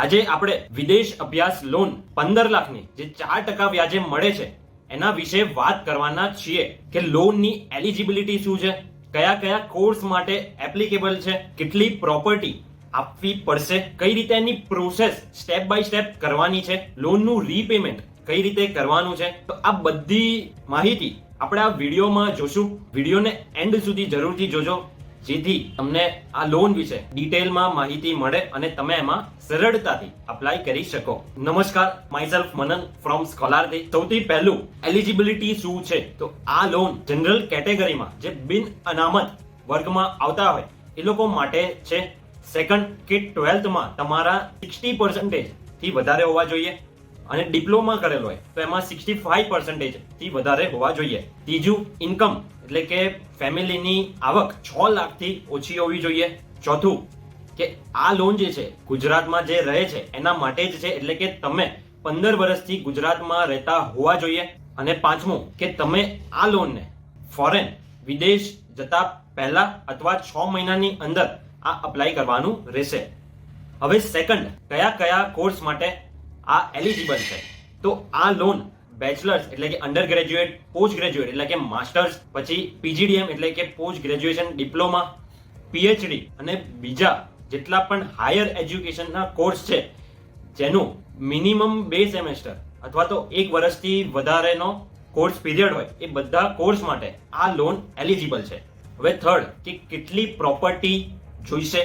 આજે આપણે વિદેશ અભ્યાસ લોન 15 લાખની જે 4% વ્યાજે મળે છે એના વિશે વાત કરવાના છીએ કે લોનની એલિજિબિલિટી શું છે, કયા કયા કોર્સ માટે એપ્લિકેબલ છે, કેટલી પ્રોપર્ટી આપવી પડશે, કઈ રીતે એની પ્રોસેસ સ્ટેપ બાય સ્ટેપ કરવાની છે, લોનનું રીપેમેન્ટ કઈ રીતે કરવાનું છે. તો આ બધી માહિતી આપણે આ વિડીયોમાં જોશું. વિડીયોને એન્ડ સુધી જરૂરથી જોજો જેથી તમને આ લોન વિશે ડિટેલમાં માહિતી મળે અને તમે એમાં સરળતાથી અપ્લાય કરી શકો. નમસ્કાર, માયસેલ્ફ મનન ફ્રોમ સ્કોલારથી. સૌથી પહેલું એલિજિબિલિટી શું છે? તો આ લોન જનરલ કેટેગરીમાં જે બિન અનામત વર્ગમાં આવતા હોય એ લોકો માટે છે. સેકન્ડ કે 12th માં તમારા 60% થી વધારે હોવા જોઈએ અને ડિપ્લોમા કરેલો હોય તો એમાં 65% થી વધારે હોવા જોઈએ. ત્રીજું, ઇન્કમ એટલે કે ફેમિલીની આવક 6 લાખથી ઓછી હોવી જોઈએ. ચોથું, કે આ લોન જે છે ગુજરાતમાં જે રહે છે એના માટે જ છે, એટલે કે તમે 15 વર્ષથી ગુજરાતમાં રહેતા હોવા જોઈએ. અને પાંચમું, કે તમે આ લોનને ફોરેન વિદેશ જતા પહેલા અથવા 6 મહિનાની અંદર આ અપ્લાય કરવાનું રહેશે. હવે સેકન્ડ, કયા કયા કોર્સ માટે આ એલિજિબલ છે? તો આ લોન બેચલર્સ એટલે કે અંડર ગ્રેજ્યુએટ, પોસ્ટ ગ્રેજ્યુએટ એટલે કે માસ્ટર્સ, પછી પીજીડીએમ એટલે કે પોસ્ટ ગ્રેજ્યુએશન ડિપ્લોમા, પીએચડી અને બીજા જેટલા પણ હાયર એજ્યુકેશનના કોર્સ છે જેનું મિનિમમ 2 સેમેસ્ટર અથવા તો 1 વર્ષથી વધારેનો કોર્સ પીરિયડ હોય એ બધા કોર્સ માટે આ લોન એલિજિબલ છે. હવે થર્ડ, કે કેટલી પ્રોપર્ટી જોઈશે?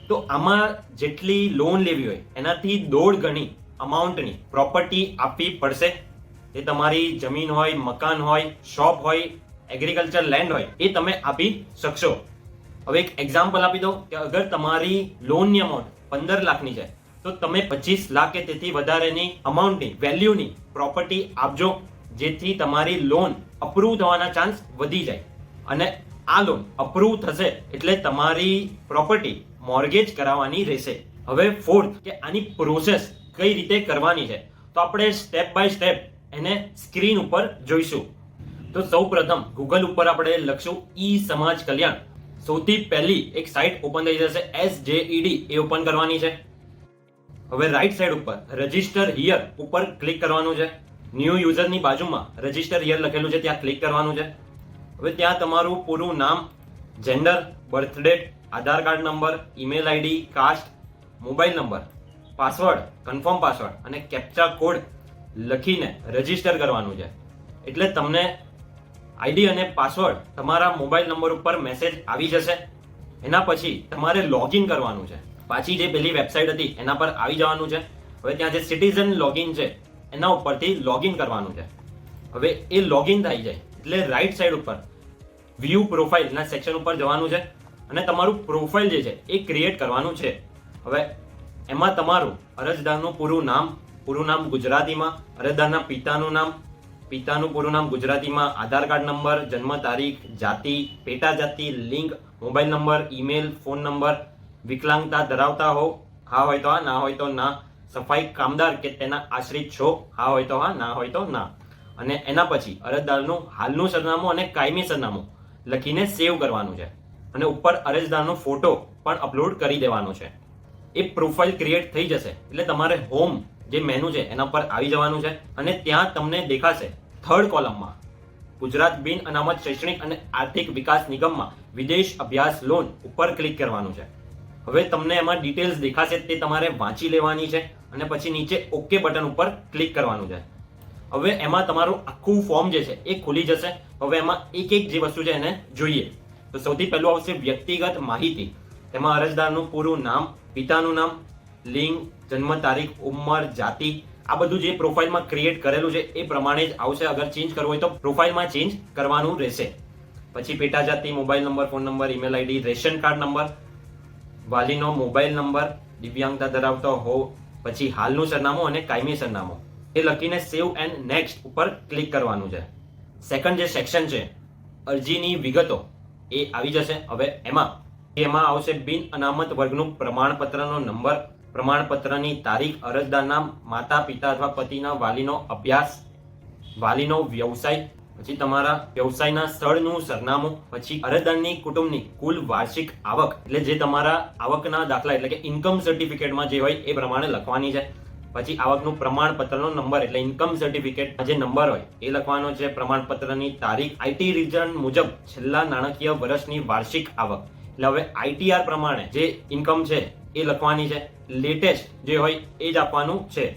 તો આમાં જેટલી લોન લેવી હોય એનાથી 1.5 ગણી અમાઉન્ટની પ્રોપર્ટી આપવી પડશે. એ તમારી જમીન હોય, મકાન હોય, શોપ હોય, એગ્રીકલ્ચર લેન્ડ હોય એ તમે આપી શકશો. હવે એક એક્ઝામ્પલ આપી દો કે અગર તમારી લોનની અમાઉન્ટ 15 લાખની છે તો તમે 25 લાખ કે તેથી વધારેની અમાઉન્ટની વેલ્યુની પ્રોપર્ટી આપજો જેથી તમારી લોન અપ્રૂવ થવાના ચાન્સ વધી જાય. અને આ લોન અપ્રૂવ થશે એટલે તમારી પ્રોપર્ટી મોર્ગેજ કરાવવાની રહેશે. હવે ફોર્થ, કે આની પ્રોસેસ કઈ રીતે કરવાની છે તો આપણે સ્ટેપ બાય સ્ટેપ એને સ્ક્રીન ઉપર જોઈશું. તો સૌ પ્રથમ ગૂગલ ઉપર આપણે લખશું ઈ સમાજ કલ્યાણ. સૌથી પહેલી એક સાઇટ ઓપન થઈ જશે, SJED એ ઓપન કરવાની છે. હવે રાઈટ સાઈડ ઉપર રજિસ્ટર હિયર ઉપર ક્લિક કરવાનું છે. ન્યૂ યુઝરની બાજુમાં રજિસ્ટર હિયર લખેલું છે ત્યાં ક્લિક કરવાનું છે. હવે ત્યાં તમારું પૂરું નામ, gender, birth date, Aadhaar card number, email ID, caste, mobile number, password, confirm password અને કેપ્ચા કોડ લખીને રજીસ્ટર કરવાનું છે. એટલે તમને આઈડી અને પાસવર્ડ તમારા મોબાઈલ નંબર ઉપર મેસેજ આવી જશે. એના પછી તમારે લોગિન કરવાનું છે. પાછી જે પેલી વેબસાઇટ હતી એના પર આવી જવાનું છે. હવે ત્યાં જે સિટીઝન લોગિન છે એના ઉપરથી લોગિન કરવાનું છે. હવે એ લોગિન થઈ જાય એટલે રાઈટ સાઈડ ઉપર વ્યૂ પ્રોફાઇલ ના સેક્શન ઉપર જવાનું છે અને તમારું પ્રોફાઇલ જે છે એ ક્રિએટ કરવાનું છે. હવે એમાં તમારું અરજદારનું પૂરું નામ ગુજરાતીમાં, અરજદારના પિતાનું પૂરું નામ ગુજરાતીમાં, આધાર કાર્ડ નંબર, જન્મ તારીખ, જાતિ, પેટા જાતિ, લિંગ, mobile number, email, phone number, વિકલાંગતા ધરાવતા હો, હા હોય તો હા, ના હોય તો ના, સફાઈ કામદાર કે તેના આશ્રિત છો, હા હોય તો હા, ના હોય તો ના. અને એના પછી અરજદારનું હાલનું સરનામું અને કાયમી સરનામું લખીને સેવ કરવાનું છે અને ઉપર અરજદારનો ફોટો પણ અપલોડ કરી દેવાનો છે. એ પ્રોફાઇલ ક્રિએટ થઈ જશે એટલે તમારે હોમ જે મેનુ છે એના પર આવી જવાનું છે અને ત્યાં તમને દેખાશે થર્ડ કોલમમાં ગુજરાત બિન અનામત શૈક્ષણિક અને આર્થિક વિકાસ નિગમમાં વિદેશ અભ્યાસ લોન ઉપર ક્લિક કરવાનું છે. હવે તમને એમાં ડિટેલ્સ દેખાશે તે તમારે વાંચી લેવાની છે અને પછી નીચે ઓકે બટન ઉપર ક્લિક કરવાનું છે. હવે એમાં તમારું આખું ફોર્મ જે છે એ ખુલી જશે. હવે એમાં એક એક જે વસ્તુ છે એને જોઈએ. તો સૌથી પહેલું આવશે વ્યક્તિગત માહિતી. તેમાં અરજદારનું પૂરું નામ, પિતાનું નામ, લિંગ, જન્મ તારીખ, ઉંમર, જાતિ, આ બધું જે પ્રોફાઇલમાં ક્રિએટ કરેલું છે એ પ્રમાણે જ આવશે. અગર ચેન્જ કરવું હોય તો પ્રોફાઇલમાં ચેન્જ કરવાનું રહેશે. પછી પેટા જાતિ, mobile number, phone number, email ID, ration card number, વાલીનો મોબાઈલ નંબર, દિવ્યાંગતા ધરાવતો હો, પછી હાલનું સરનામું અને કાયમી સરનામું એ લખીને સેવ એન્ડ નેક્સ્ટ ઉપર ક્લિક કરવાનું છે. સેકન્ડ જે સેક્શન છે અરજીની વિગતો એ આવી જશે. હવે એમાં આવશે બિન અનામત વર્ગનું પ્રમાણપત્રનો નંબર, પ્રમાણપત્રની તારીખ, અરજદારના માતા પિતા અથવા પતિના વાલીનો અભ્યાસ, વાલીનો વ્યવસાય, પછી તમારા વ્યવસાયના સ્થળનું સરનામું, પછી અરજદારની કુટુંબની કુલ વાર્ષિક આવક, એટલે જે તમારા આવકના દાખલા એટલે કે ઇન્કમ સર્ટિફિકેટમાં જે હોય એ પ્રમાણે લખવાની છે. પછી આવકનું પ્રમાણપત્રનો નંબર એટલે ઇન્કમ સર્ટિફિકેટ જે નંબર હોય એ લખવાનો છે. પ્રમાણપત્રની તારીખ, આઈટી રિટર્ન મુજબ છેલ્લા નાણાકીય વર્ષની વાર્ષિક આવક, એટલે હવે આઈટીઆર પ્રમાણે જે ઇન્કમ છે એ લખવાની છે. લેટેસ્ટ જે હોય એ જ આપવાનું છે.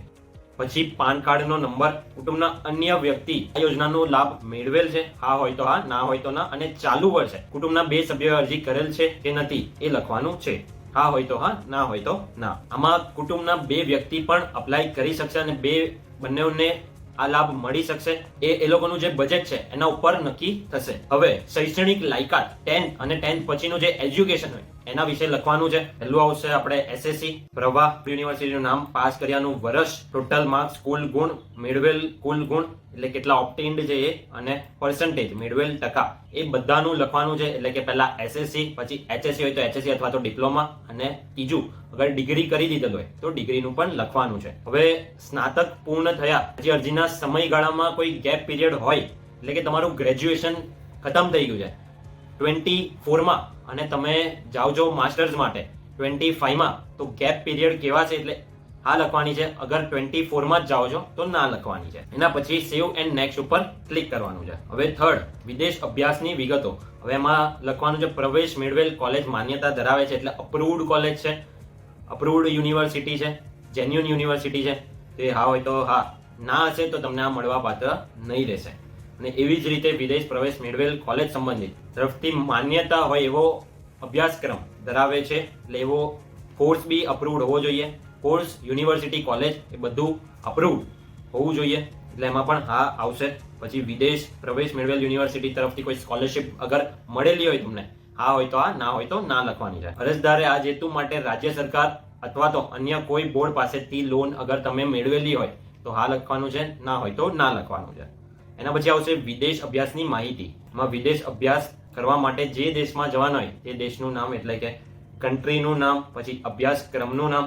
પછી પાન કાર્ડનો નંબર, કુટુંબના અન્ય વ્યક્તિ આ યોજનાનો લાભ મેળવેલ છે, હા હોય તો હા, ના હોય તો ના, અને ચાલુ વર્ષે કુટુંબના 2 સભ્યોએ અરજી કરેલ છે કે નથી એ લખવાનું છે. હા હોય તો હા, ના હોય તો ના. આમાં કુટુંબના 2 વ્યક્તિ પણ અપ્લાય કરી શકશે અને બંનેને આ લાભ મળી શકશે. એ લોકોનું જે બજેટ છે એના ઉપર નક્કી થશે. હવે શૈક્ષણિક લાયકાત 10th અને 10th પછીનું જે એજ્યુકેશન હોય એના વિશે લખવાનું છે. પહેલું આવશે આપણે એસએસસી, પ્રવાહ યુનિવર્સિટીનું નામ, પાસ કર્યાનું વર્ષ, ટોટલ માર્ક્સ, કુલ ગુણ, મેળવેલ કુલ ગુણ એટલે કેટલા ઓપ્ટેન્ડ છે એ, અને પર્સન્ટેજ મેળવેલ ટકા, એ બધાનું લખવાનું છે. એટલે કે પહેલા એસએસસી, પછી એચએસસી હોય તો એચએસસી અથવા તો ડિપ્લોમા, અને ત્રીજું અગર ડિગ્રી કરી દીધેલ હોય તો ડિગ્રીનું પણ લખવાનું છે. હવે સ્નાતક પૂર્ણ થયા પછી અરજીના સમયગાળામાં કોઈ ગેપ પીરિયડ હોય, એટલે કે તમારું ગ્રેજ્યુએશન ખતમ થઈ ગયું છે 24માં અને તમે જાઓ છો માસ્ટર્સ માટે 25માં, તો ગેપ પીરિયડ કેવા છે એટલે હા લખવાની છે. અગર 24માં જ જાઓ છો તો ના લખવાની છે. એના પછી સેવ એન્ડ નેક્સ્ટ ઉપર ક્લિક કરવાનું છે. હવે થર્ડ, વિદેશ અભ્યાસની વિગતો. હવે એમાં લખવાનું છે પ્રવેશ મેળવેલ કોલેજ માન્યતા ધરાવે છે એટલે અપ્રુવડ કોલેજ છે, અપ્રુવડ યુનિવર્સિટી છે, જેન્યુન યુનિવર્સિટી છે. તો એ હા હોય તો હા, ના હશે તો તમને આ મળવા પાત્ર નહીં રહેશે. અને એવી જ રીતે વિદેશ પ્રવેશ મેળવેલ કોલેજ સંબંધિત તરફથી માન્યતા હોય એવો અભ્યાસક્રમ ધરાવે છે એટલે એવો કોર્સ બી અપ્રુવડ હોવો જોઈએ. કોર્સ, યુનિવર્સિટી, કોલેજ એ બધું અપ્રુવડ હોવું જોઈએ એટલે એમાં પણ હા આવશે. પછી વિદેશ પ્રવેશ મેળવેલ યુનિવર્સિટી તરફથી કોઈ સ્કોલરશિપ અગર મળેલી હોય તમને, હા હોય તો હા, ના હોય તો ના લખવાની છે. અરજદારે આ હેતુ માટે રાજ્ય સરકાર અથવા તો અન્ય કોઈ બોર્ડ પાસેથી લોન અગર તમે મેળવેલી હોય તો હા લખવાનું છે, ના હોય તો ના લખવાનું છે. એના પછી આવશે વિદેશ અભ્યાસની માહિતી. એમાં વિદેશ અભ્યાસ કરવા માટે જે દેશમાં જવાનું હોય તે દેશનું નામ એટલે કે કન્ટ્રીનું નામ, પછી અભ્યાસક્રમનું નામ,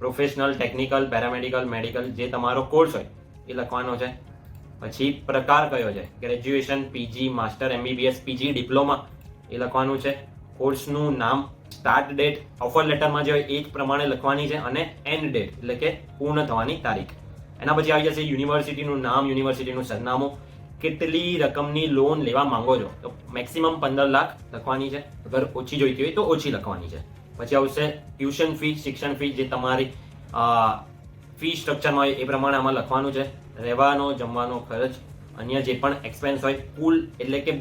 પ્રોફેશનલ, ટેકનિકલ, પેરામેડિકલ, મેડિકલ જે તમારો કોર્સ હોય એ લખવાનો છે. પછી પ્રકાર કયો છે, graduation, PG, master, MBBS, PG, diploma એ લખવાનું છે. કોર્સનું નામ, સ્ટાર્ટ ડેટ ઓફર લેટરમાં જે હોય એ જ પ્રમાણે લખવાની છે, અને એન્ડ ડેટ એટલે કે પૂર્ણ થવાની તારીખ. એના પછી આવી જશે યુનિવર્સિટીનું નામ, યુનિવર્સિટીનું સરનામું, કેટલી રકમની લોન લેવા માંગો છો તો મેક્સિમમ 15 લાખ લખવાની છે. અગર ઓછી જોઈતી હોય તો ઓછી લખવાની છે. પછી આવશે ટ્યુશન ફી, શિક્ષણ ફી જે તમારી ફી સ્ટ્રક્ચરમાં હોય એ પ્રમાણે આમાં લખવાનું છે. રહેવાનો, જમવાનો ખર્ચ, અન્ય જે પણ એક્સપેન્સ હોય કુલ, એટલે કે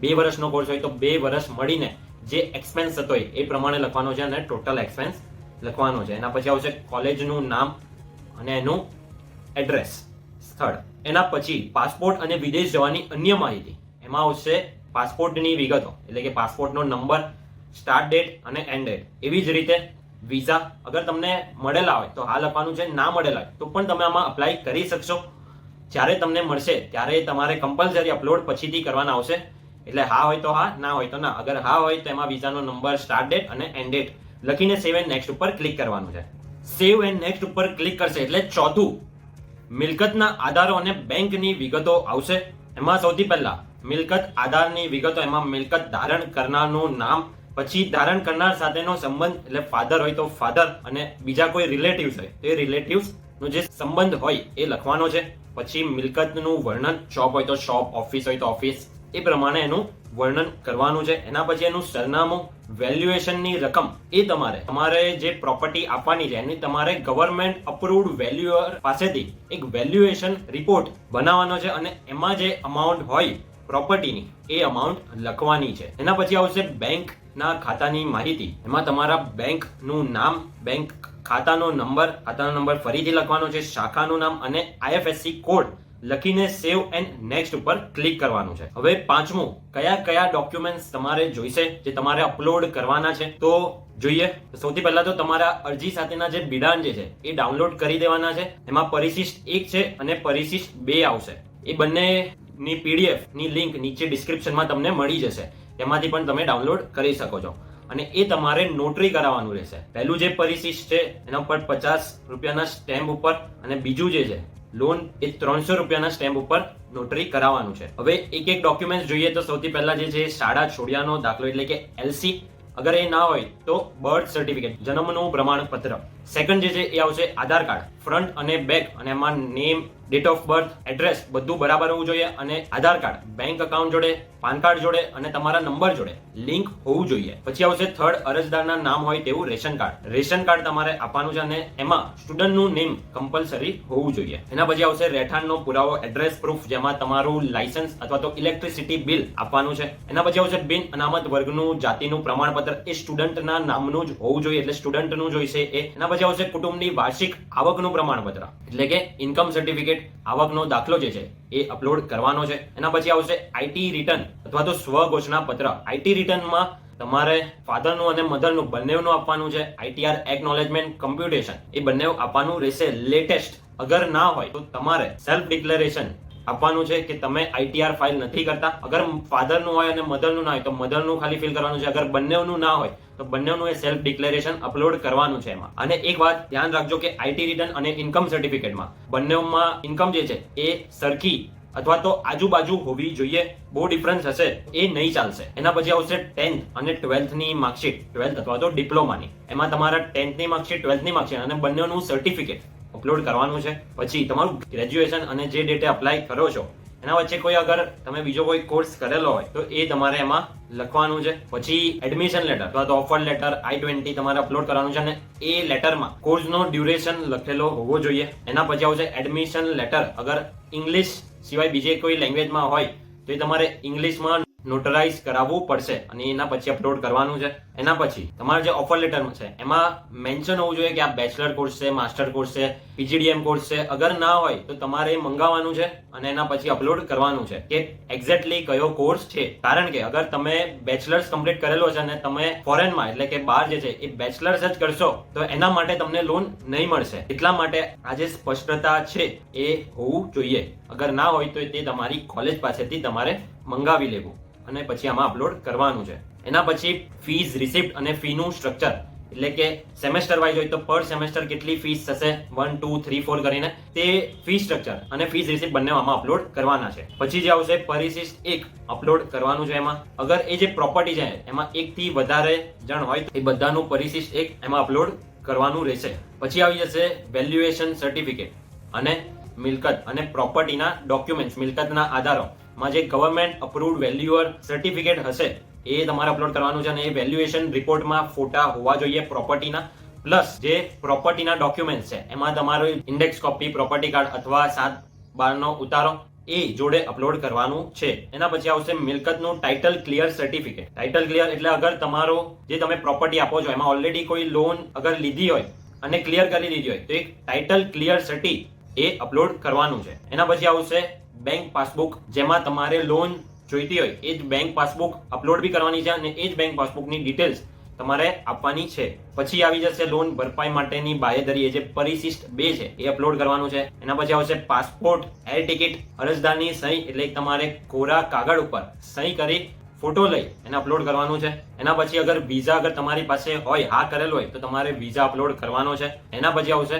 2 વર્ષનો કોર્સ હોય તો 2 વર્ષ મળીને જે એક્સપેન્સ થતો હોય એ પ્રમાણે લખવાનો છે, અને ટોટલ એક્સપેન્સ લખવાનો છે. એના પછી આવશે કોલેજનું નામ અને એનું એડ્રેસ, સ્થળ. એના પછી પાસપોર્ટ અને વિદેશ જવાની અન્ય માહિતી. એમાં આવશે પાસપોર્ટની વિગતો એટલે કે પાસપોર્ટનો નંબર, સ્ટાર્ટ ડેટ અને એન્ડ ડેટ. એવી જ રીતે વિઝા અગર તમને મળેલા હોય તો હા લખવાનું છે, ના મળેલા હોય તો પણ તમે આમાં અપ્લાય કરી શકશો. જ્યારે તમને મળશે ત્યારે તમારે કમ્પલસરી અપલોડ પછીથી કરવાના આવશે. એટલે હા હોય તો હા, ના હોય તો ના. અગર હા હોય તો એમાં વિઝાનો નંબર, સ્ટાર્ટ ડેટ અને એન્ડ ડેટ લખીને સેવ એન્ડ નેક્સ્ટ ઉપર ક્લિક કરવાનું છે. સેવ એન્ડ નેક્સ્ટ ઉપર ક્લિક કરશે એટલે ચોથું, મિલકતના આધારો અને બેંકની વિગતો આવશે. એમાં સૌથી પહેલા મિલકત આધારની વિગતો. એમાં મિલકત ધારણ કરનારનું નામ, પછી ધારણ કરનાર સાથેનો સંબંધ એટલે ફાધર હોય તો ફાધર, અને બીજા કોઈ રિલેટિવ્સ હોય તો એ રિલેટિવ્સ નો જે સંબંધ હોય એ લખવાનો છે. પછી મિલકતનું વર્ણન, શોપ હોય તો શોપ, ઓફિસ હોય તો ઓફિસ, એ પ્રમાણે એનું વર્ણન કરવાનું છે. એના પછી એનું સરનામું, વેલ્યુએશનની રકમ એ તમારે જે પ્રોપર્ટી આપવાની છે એની તમારે ગવર્મેન્ટ અપ્રુવડ વેલ્યુઅર પાસેથી એક વેલ્યુએશન રિપોર્ટ બનાવવાનો છે, અને એમાં જે અમાઉન્ટ હોય પ્રોપર્ટીની એ અમાઉન્ટ લખવાની છે. એના પછી આવશે બેંકના ખાતાની માહિતી. એમાં તમારા બેંકનું નામ, બેંક ખાતાનો નંબર ફરીથી લખવાનો છે, શાખાનું નામ અને IFSC કોડ લખીને સેવ એન્ડ નેક્સ્ટ ઉપર ક્લિક કરવાનું છે. હવે પાંચમું, કયા ડોક્યુમેન્ટ્સ તમારે જોઈશે જે તમારે અપલોડ કરવાના છે તો જોઈએ. સૌથી પહેલા તો તમારા અરજી સાથેના જે બિડાણ જે છે એ ડાઉનલોડ કરી દેવાના છે. એમાં પરિશિષ્ટ 1 છે અને પરિશિષ્ટ 2 આવશે. એ બંનેની PDF ની લિંક નીચે ડિસ્ક્રિપ્શનમાં તમને મળી જશે. એમાંથી પણ તમે ડાઉનલોડ કરી શકો છો, અને એ તમારે નોટરી કરાવવાનું રહેશે. પહેલું જે પરિશિષ્ટ છે એના ઉપર 50 રૂપિયાના સ્ટેમ્પ ઉપર, અને બીજું જે છે લોન એ 300 રૂપિયાના સ્ટેમ્પ ઉપર નોટરી કરાવવાનું છે. હવે એક એક ડોક્યુમેન્ટ જોઈએ તો સૌથી પહેલા જે છે શાળા છોડ્યાનો દાખલો એટલે કે LC, અગર એ ના હોય તો બર્થ સર્ટિફિકેટ, જન્મનું પ્રમાણપત્ર. સેકન્ડ જે છે એ આવશે આધાર કાર્ડ, ફ્રન્ટ અને બેક, અને એમાં name, date of birth, address બધું બરાબર હોવું જોઈએ, અને આધાર કાર્ડ બેંક એકાઉન્ટ જોડે, પાન કાર્ડ જોડે અને તમારા નંબર જોડે લિંક હોવું જોઈએ. પછી આવશે થર્ડ, અરજદારના નામ હોય તેવું રેશન કાર્ડ. રેશન કાર્ડ તમારે આપવાનું છે અને એમાં સ્ટુડન્ટનું નેમ કમ્પલસરી હોવું જોઈએ. એના પછી આવશે રહેઠાણનો પુરાવો, એડ્રેસ પ્રૂફ, જેમાં તમારું લાયસન્સ અથવા તો ઇલેક્ટ્રિસિટી બિલ આપવાનું છે. એના પછી આવશે બિન અનામત વર્ગનું જાતિનું પ્રમાણપત્ર, એ સ્ટુડન્ટના નામનું જ હોવું જોઈએ, એટલે સ્ટુડન્ટનું જોઈશે એ. એના પછી આવશે કુટુંબની વાર્ષિક આવકનું પ્રમાણપત્ર, એટલે કે ઇન્કમ સર્ટિફિકેટ, આવકનો દાખલો જે છે એ અપલોડ કરવાનો છે. એના પછી આવશે IT રિટર્ન અથવા તો સ્વઘોષણા પત્ર. IT રિટર્નમાં તમારે ફાધરનું અને મધરનું બંનેનું આપવાનું છે. ITR એકનોલેજમેન્ટ કમ્પ્યુટેશન એ બંને આપવાનું રહેશે લેટેસ્ટ. અગર ના હોય તો તમારે સેલ્ફ ડિક્લેરેશન આપવાનું છે કે તમે ITR ફાઇલ નથી કરતા. અગર ફાધરનું હોય અને મધરનું ના હોય તો મધરનું ખાલી ફિલ કરવાનું છે. અગર બંનેનું ના હોય તો બંનેનું એ સેલ્ફ ડિક્લેરેશન અપલોડ કરવાનું છે એમાં. અને એક વાત ધ્યાન રાખજો કે IT રિટર્ન અને ઇન્કમ સર્ટિફિકેટમાં બંનેમાં ઇન્કમ જે છે એ સરખી અથવા તો આજુબાજુ હોવી જોઈએ. બહુ ડિફરન્સ હશે એ નહીં ચાલશે. એના પછી આવશે 10th અને 12th ની માર્કશીટ, 12th અથવા તો ડિપ્લોમાની. એમાં તમારા 10th ની માર્કશીટ, 12th ની માર્કશીટ અને બંનેનું સર્ટિફિકેટ અપલોડ કરવાનું છે. પછી તમારું ગ્રેજ્યુએશન અને જે ડેટે અપ્લાય કરો છો એના વચ્ચે કોઈ અગર તમે બીજો કોઈ કોર્સ કરેલો હોય તો એ તમારે એમાં લખવાનું છે. પછી એડમિશન લેટર અથવા તો ઓફર લેટર I-20 તમારે અપલોડ કરવાનું છે અને એ લેટરમાં કોર્સનો ડ્યુરેશન લખેલો હોવો જોઈએ. એના પછી આવશે એડમિશન લેટર. અગર ઇંગ્લિશ સિવાય બીજે કોઈ લેંગ્વેજમાં હોય તો એ તમારે ઇંગ્લિશમાં નોટરાઇઝ કરાવવું પડશે અને એના પછી અપલોડ કરવાનું છે. એના પછી તમારા જે ઓફર લેટર છે એમાં મેન્શન હોવું જોઈએ કે આ બેચલર કોર્સ છે, માસ્ટર કોર્સ છે, PGDM કોર્સ છે. અગર ના હોય તો તમારે મંગાવવાનું છે અને એના પછી અપલોડ કરવાનું છે કે એક્ઝેક્ટલી કયો કોર્સ છે. કારણ કે અગર તમે બેચલર્સ કમ્પ્લીટ કરેલો છે અને તમે ફોરેનમાં એટલે કે બહાર જે છે એ બેચલર્સ જ કરશો તો એના માટે તમને લોન નહીં મળશે. એટલા માટે આ જે સ્પષ્ટતા છે એ હોવું જોઈએ. અગર ના હોય તો તે તમારી કોલેજ પાસેથી તમારે મંગાવી લેવું અને પછી આમાં અપલોડ કરવાનું છે. એના પછી ફીસ રિસિપ્ટ અને ફીનું સ્ટ્રક્ચર, એટલે કે સેમેસ્ટર વાઇઝ હોય તો પર સેમેસ્ટર કેટલી ફીસ થશે 1, 2, 3, 4 કરીને તે ફી સ્ટ્રક્ચર અને ફીસ રિસિપ્ટ બંને આમાં અપલોડ કરવાના છે. પછી જે આવશે પરિશિષ્ટ 1 અપલોડ કરવાનું છે. એમાં અગર એ જે પ્રોપર્ટી છે એમાં 1 થી વધારે જણ હોય તો એ બધાનું પરિશિષ્ટ 1 એમાં અપલોડ કરવાનું રહેશે. પછી આવી જશે વેલ્યુએશન સર્ટિફિકેટ અને મિલકત અને પ્રોપર્ટીના ડોક્યુમેન્ટ્સ, મિલકતના આધારો માં જે ગવર્મેન્ટ અપ્રુવડ વેલ્યુઅર સર્ટિફિકેટ હશે એ તમારે અપલોડ કરવાનું છે. અને એ વેલ્યુએશન રિપોર્ટમાં ફોટા હોવા જોઈએ પ્રોપર્ટીના, પ્લસ જે પ્રોપર્ટીના ડોક્યુમેન્ટ છે એમાં તમારું ઇન્ડેક્સ કોપી, પ્રોપર્ટી કાર્ડ અથવા 7/12 નો ઉતારો એ જોડે અપલોડ કરવાનું છે. એના પછી આવશે મિલકતનું title clear certificate. Title clear એટલે અગર તમારો જે તમે પ્રોપર્ટી આપો છો એમાં ઓલરેડી કોઈ લોન અગર લીધી હોય અને ક્લિયર કરી દીધી હોય તો એક ટાઇટલ ક્લિયર સર્ટી એ અપલોડ કરવાનું છે. એના પછી આવશે બેંક પાસબુક, જેમાં તમારે લોન જોઈતી હોય એ જ બેંક પાસબુક અપલોડ બી કરવાની છે અને એ જ બેંક પાસબુકની ડિટેલ્સ તમારે આપવાની છે. પછી આવી જશે લોન ભરપાઈ માટેની બાંયધરી, જે પરિશિષ્ટ 2 છે એ અપલોડ કરવાનું છે. એના પછી આવશે પાસપોર્ટ, એર ટિકિટ, અરજદારની સહી, એટલે તમારે કોરા કાગળ ઉપર સહી કરી ફોટો લઈ એને અપલોડ કરવાનું છે. એના પછી અગર વિઝા અગર તમારી પાસે હોય, હા કરેલો હોય તો તમારે વિઝા અપલોડ કરવાનો છે. એના પછી આવશે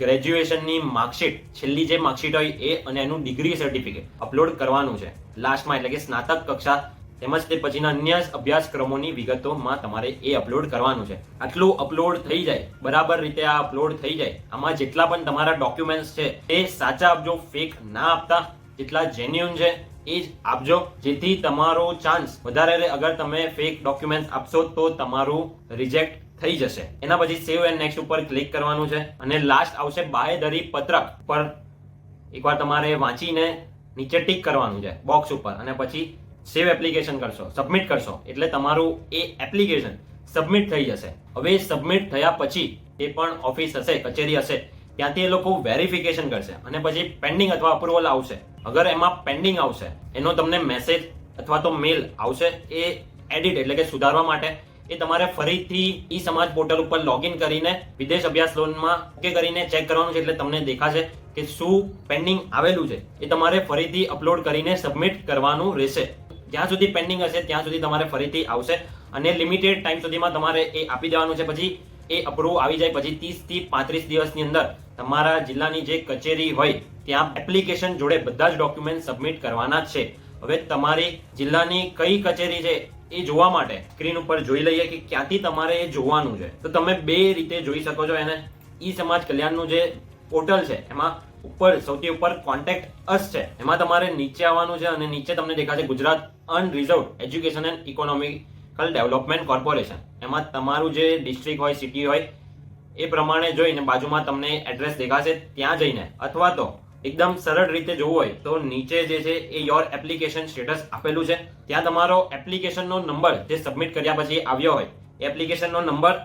ગ્રેજ્યુએશનની માર્કશીટ, છેલ્લી જે માર્કશીટ હોય એ અને એનું ડિગ્રી સર્ટિફિકેટ અપલોડ કરવાનું છે લાસ્ટમાં, એટલે કે સ્નાતક કક્ષા તેમજ તે પછીના અન્ય અભ્યાસક્રમોની વિગતોમાં તમારે એ અપલોડ કરવાનું છે. આટલું અપલોડ થઈ જાય, બરાબર રીતે આ અપલોડ થઈ જાય, આમાં જેટલા પણ તમારા ડોક્યુમેન્ટ્સ છે એ સાચા આપજો, ફેક ના આપતા, જેટલા જેન્યુઅન છે એ જ આપજો, જેથી તમારો ચાન્સ વધારે રહે. અગર તમે ફેક ડોક્યુમેન્ટ આપશો તો તમારું રિજેક્ટ થઈ જશે. એના પછી સેવ એન્ડ નેક્સ્ટ ઉપર ક્લિક કરવાનું છે અને લાસ્ટ આવશે બાંયધરી પત્રક પર એકવાર તમારે વાંચીને નીચે ટીક કરવાનું છે બોક્સ ઉપર અને પછી સેવ એપ્લિકેશન કરશો, સબમિટ કરશો એટલે તમારું એ એપ્લિકેશન સબમિટ થઈ જશે. હવે સબમિટ થયા પછી તે પણ ઓફિસ હશે, કચેરી હશે, ત્યાંથી એ લોકો વેરિફિકેશન કરશે અને પછી પેન્ડિંગ અથવા અપ્રુવલ આવશે. અગર એમાં પેન્ડિંગ આવશે એનો તમને મેસેજ અથવા તો મેલ આવશે એ એડિટ એટલે કે સુધારવા માટે. એ તમારે ફરીથી ઈ સમાજ પોર્ટલ ઉપર લોગિન કરીને વિદેશ અભ્યાસ લોનમાં ઓકે કરીને ચેક કરવાનું છે, એટલે તમને દેખાશે કે શું પેન્ડિંગ આવેલું છે એ તમારે ફરીથી અપલોડ કરીને સબમિટ કરવાનું રહેશે. જ્યાં સુધી પેન્ડિંગ હશે ત્યાં સુધી તમારે ફરીથી આવશે અને લિમિટેડ ટાઈમ સુધીમાં તમારે એ આપી દેવાનું છે. પછી એ અપ્રુવ આવી જાય પછી 30 થી 35 દિવસની અંદર તમારા જિલ્લાની જે કચેરી હોય ત્યાં એપ્લિકેશન જોડે બધા જ ડોક્યુમેન્ટ સબમિટ કરવાના છે. હવે તમારી જિલ્લાની કઈ કચેરી છે એ જોવા માટે સ્ક્રીન ઉપર જોઈ લઈએ કે ક્યાંથી તમારે એ જોવાનું છે. તો તમે બે રીતે જોઈ શકો છો એને. ઈ સમાજ કલ્યાણનું જે પોર્ટલ છે એમાં ઉપર સૌથી ઉપર કોન્ટેક્ટ અસ છે, એમાં તમારે નીચે આવવાનું છે અને નીચે તમને દેખાશે Gujarat unreserved education and economical development corporation. એમાં તમારું જે ડિસ્ટ્રિક્ટ હોય, સિટી હોય એ પ્રમાણે જોઈને બાજુમાં તમને એડ્રેસ દેખાશે, ત્યાં જઈને અથવા તો એકદમ સરળ રીતે જોવું હોય તો નીચે જે છે એ યોર એપ્લિકેશન સ્ટેટસ આપેલું છે, ત્યાં તમારો એપ્લિકેશનનો નંબર જે સબમિટ કર્યા પછી આવ્યો હોય એ એપ્લિકેશનનો નંબર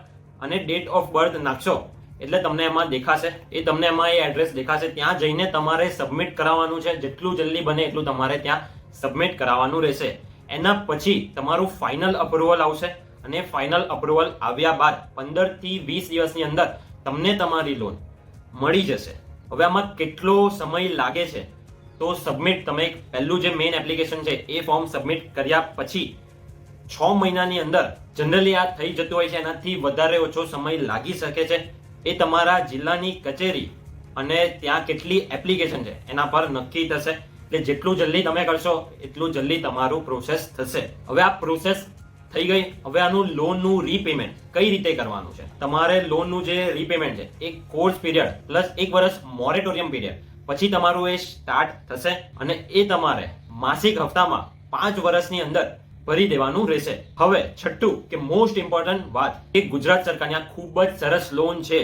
અને ડેટ ઓફ બર્થ નાખશો એટલે તમને એમાં દેખાશે. એ તમને એમાં એ એડ્રેસ દેખાશે, ત્યાં જઈને તમારે સબમિટ કરાવવાનું છે. જેટલું જલ્દી બને એટલું તમારે ત્યાં સબમિટ કરાવવાનું રહેશે. એના પછી તમારું ફાઇનલ અપ્રુવલ આવશે અને ફાઇનલ અપ્રુવલ આવ્યા બાદ 15 થી 20 દિવસની અંદર તમને તમારી લોન મળી જશે. હવે આમાં કેટલો સમય લાગે છે તો સબમિટ તમે પહેલું જે મેઇન એપ્લિકેશન છે એ ફોર્મ સબમિટ કર્યા પછી 6 મહિનાની અંદર જનરલી આ થઈ જતું હોય છે. એનાથી વધારે ઓછો સમય લાગી શકે છે. એ તમારા જિલ્લાની કચેરી અને ત્યાં કેટલી એપ્લિકેશન છે એના પર નક્કી થશે. એટલે જેટલું જલ્દી તમે કરશો એટલું જલ્દી તમારું પ્રોસેસ થશે. હવે આ પ્રોસેસ થઈ ગઈ. હવે આનું લોનનું રીપેમેન્ટ કઈ રીતે કરવાનું છે. તમારે લોનનું જે રીપેમેન્ટ છે એ કોર્સ પીરિયડ પ્લસ 1 વર્ષ મોરેટોરિયમ પીરિયડ પછી તમારું એ સ્ટાર્ટ થશે અને એ તમારે માસિક હપ્તામાં 5 વર્ષની અંદર ભરી દેવાનું રહેશે. હવે છઠ્ઠું કે મોસ્ટ ઇમ્પોર્ટન્ટ વાત કે ગુજરાત સરકારની આ ખૂબ જ સરસ લોન છે,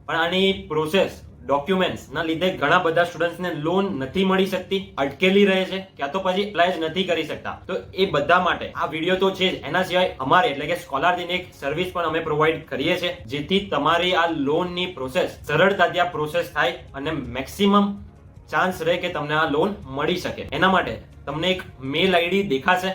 પણ આની પ્રોસેસ ડોક્યુમેન્ટ્સ ના લીધે ઘણા બધા સ્ટુડન્ટ્સને લોન નથી મળી શકતી, અટકેલી રહે છે, ક્યાં તો પછી એપ્લાય જ નથી કરી શકતા. તો એ બધા માટે આ વિડીયો તો છે જ, એના સિવાય અમારે એટલે કે સ્કોલરજીની એક સર્વિસ પણ અમે પ્રોવાઈડ કરીએ છીએ જેથી તમારી આ લોનની પ્રોસેસ સરળતાથી આ પ્રોસેસ થાય અને મેક્સિમમ ચાન્સ રહે કે તમને આ લોન મળી શકે. એના માટે તમને એક મેલ આઈડી દેખાશે.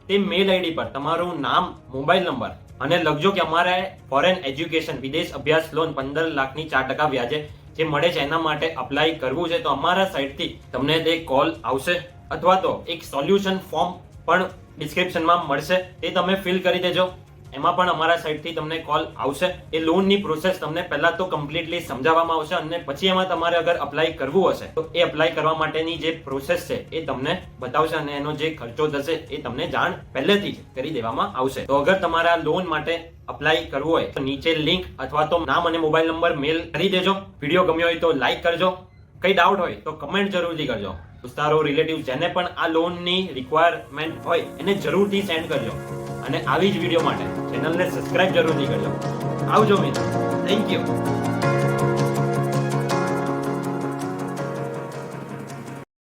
તે મેલ આઈડી પર તમારું નામ, મોબાઈલ નંબર અને લખજો કે અમારે ફોરેન એજ્યુકેશન વિદેશ અભ્યાસ લોન 15 લાખની 4% વ્યાજે જે મળે છે એના માટે અપ્લાય કરવું છે. તો અમારા સાઈડથી તમને તે કોલ આવશે અથવા તો એક સોલ્યુશન ફોર્મ પણ ડિસ્ક્રિપ્શનમાં મળશે, તે તમે ફિલ કરી દેજો. એમાં પણ અમારા સાઈડથી તમને કોલ આવશે. એ લોનની પ્રોસેસ તમને પહેલા તો કમ્પ્લીટલી સમજાવવામાં આવશે અને પછી એમાં તમારે અગર અપ્લાય કરવું હશે તો એ અપ્લાય કરવા માટેની જે પ્રોસેસ છે એ તમને બતાવશે અને એનો જે ખર્ચો થશે એ તમને જાણ પહેલેથી જ કરી દેવામાં આવશે. તો અગર તમારે આ લોન માટે અપ્લાય કરવું હોય તો નીચે લિંક અથવા તો નામ અને મોબાઈલ નંબર મેલ કરી દેજો. વિડીયો ગમ્યો હોય તો લાઈક કરજો. કઈ ડાઉટ હોય તો કમેન્ટ જરૂરથી કરજો. દોસ્તારો, રિલેટિવ જેને પણ આ લોનની રિક્વાયરમેન્ટ હોય એને જરૂરથી સેન્ડ કરજો અને આવી જ વિડીયો માટે ચેનલને સબસ્ક્રાઇબ જરૂરથી કરજો. આવજો મિત્રો. Thank you.